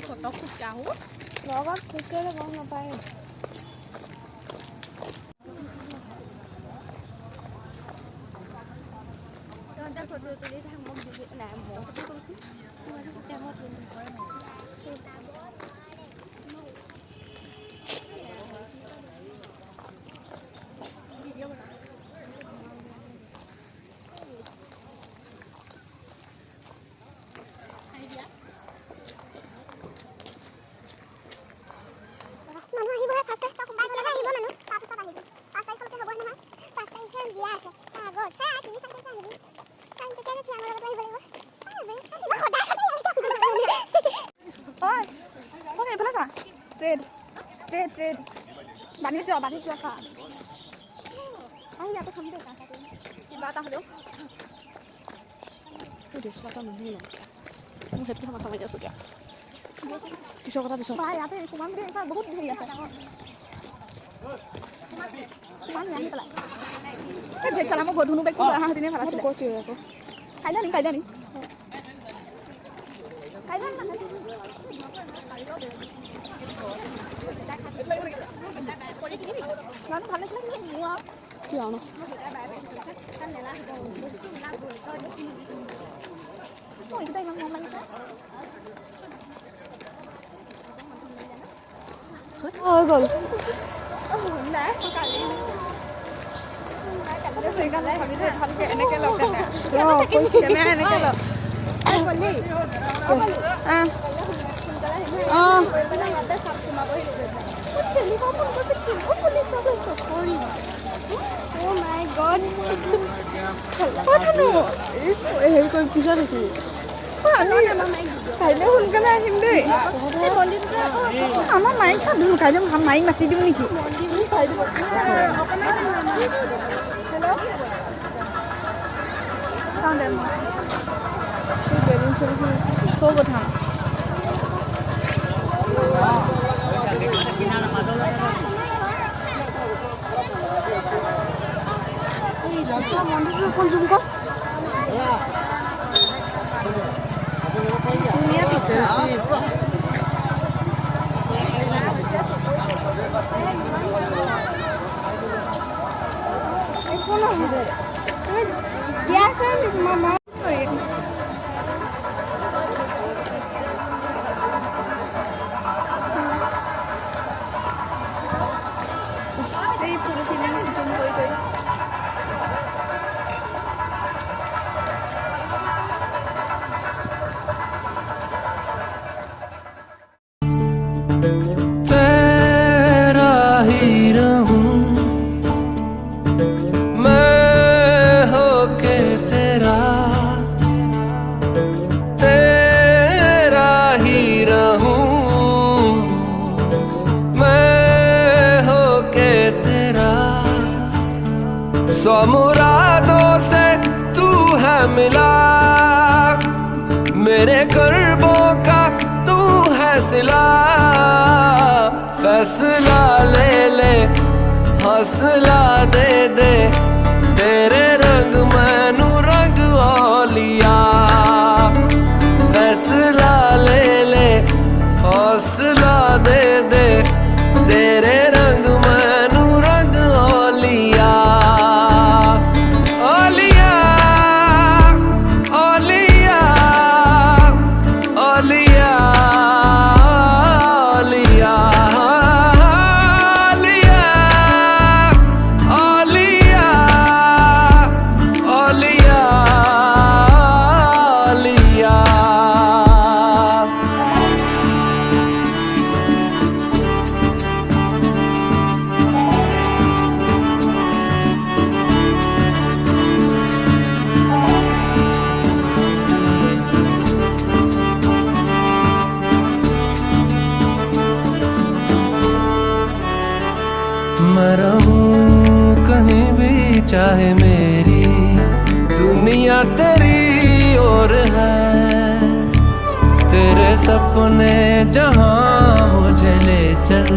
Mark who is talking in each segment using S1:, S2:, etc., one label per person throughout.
S1: কত খোজকাঢ়ো
S2: লগত খোজকাঢ়িলে গম নাপায়। তহঁতে ফটো তুলি থাক মোক দিবি নাই মই ফটো কৰিছোঁ বান্ধিছোঁ খা আহি ইয়াতে খাম দেই কিবা এটা হ'লেও এটা নহয় মোৰ সেইটো মাথা মাৰি আছোঁ এতিয়া পিছৰ কথা পিছত ইয়াতে সোমাম দেই বহুত হেৰি আছে আহি পেলাই এই চালা মই ধুনু বেগটো অহা হেঁতেনে ভাল আছিলে কৈছোঁ আকৌ কাইলৈ নি ভাল লাগিছিলে কি আৰু ইমান মন লাগিছে হৈ গ'ল এনেকে লগ এনেকে লগ হেৰি কৰি পিছত থাকিবি কাইলৈ সোনকালে আহিম দেই আমাৰ মাইক কাইলৈ মাইক মাতি দিওঁ নেকি বেলুন চেলুন চব কথা মন্দিৰটো এখন জুম কৰ ধুনীয়া পিছে এই ফুলখিনি জুম কৰি
S3: तेरा ही रहूं मैं होके तेरा तेरा ही रहूं मैं होके तेरा सौ मुरादों से तू है मिला मेरे कर्बों का तू है सिला फैसला ले ले हौसला दे दे तेरे रंग मैनू रंग ओलिया फैसला ले ले हौसला दे दे तेरे रंग मैनू रंग ओलिया ओलिया ओलिया ओलिया मैं रहूं कहीं भी चाहे मेरी दुनिया तेरी ओर है तेरे सपने जहां मुझे ले चल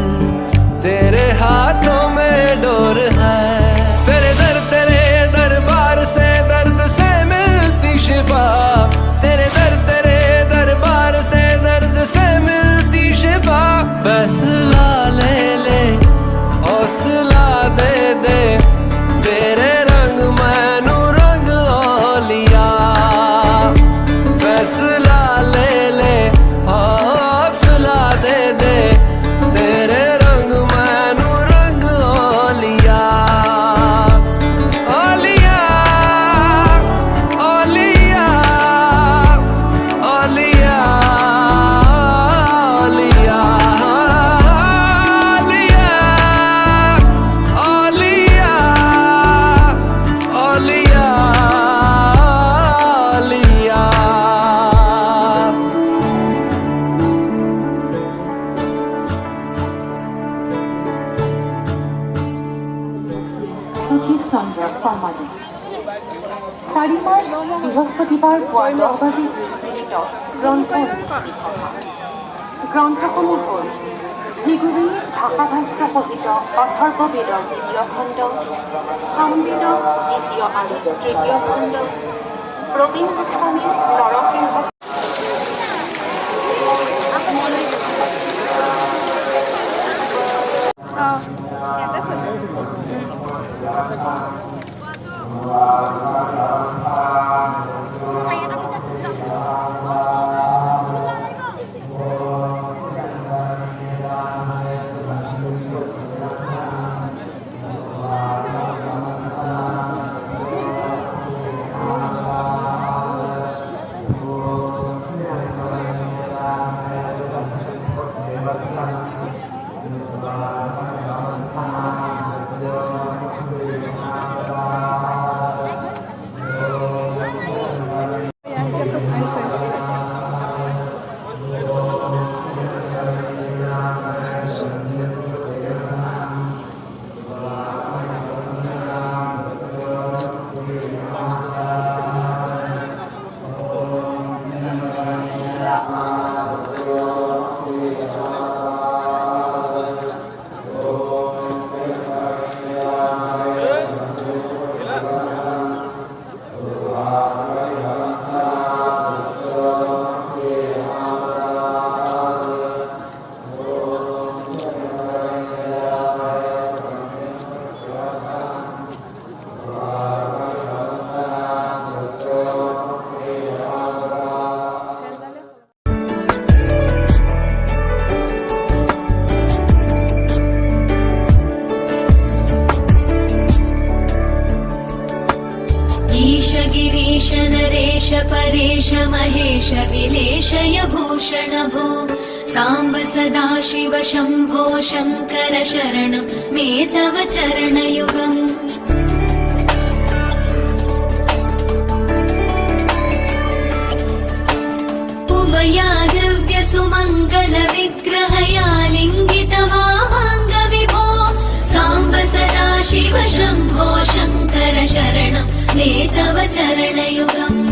S3: तेरे हाथों में डोर है तेरे दरबार से दर्द से मिलती शिफा तेरे दरबार से दर्द से मिलती
S1: বৃহস্পতিবার পুৱা 10 বাজি 20 মিনিটত গ্ৰন্থ গ্ৰন্থসমূহ হ'ল শ্ৰীগুৰুৰ ভাষা ভাষ্য সহিত অথৰ্ববেদৰ দ্বিতীয় খণ্ড, সামবেদৰ দ্বিতীয় আৰু তৃতীয় খণ্ড, প্ৰবীণ গোস্বামীৰ নৰসিংহ
S2: ইয়াতে থৈছোঁ।
S4: ईश गिरीश नरेश परेश महेश विलेशय भूषण भो साम्ब सदा शिव शम्भो शङ्कर शरणं मे तव चरणयुगम् उमया दिव्य सुमङ्गल विग्रहया लिङ्गित वामाङ्ग विभो साम्ब सदा शिव शम्भो शङ्कर शरणं मे तव चरणयुगम्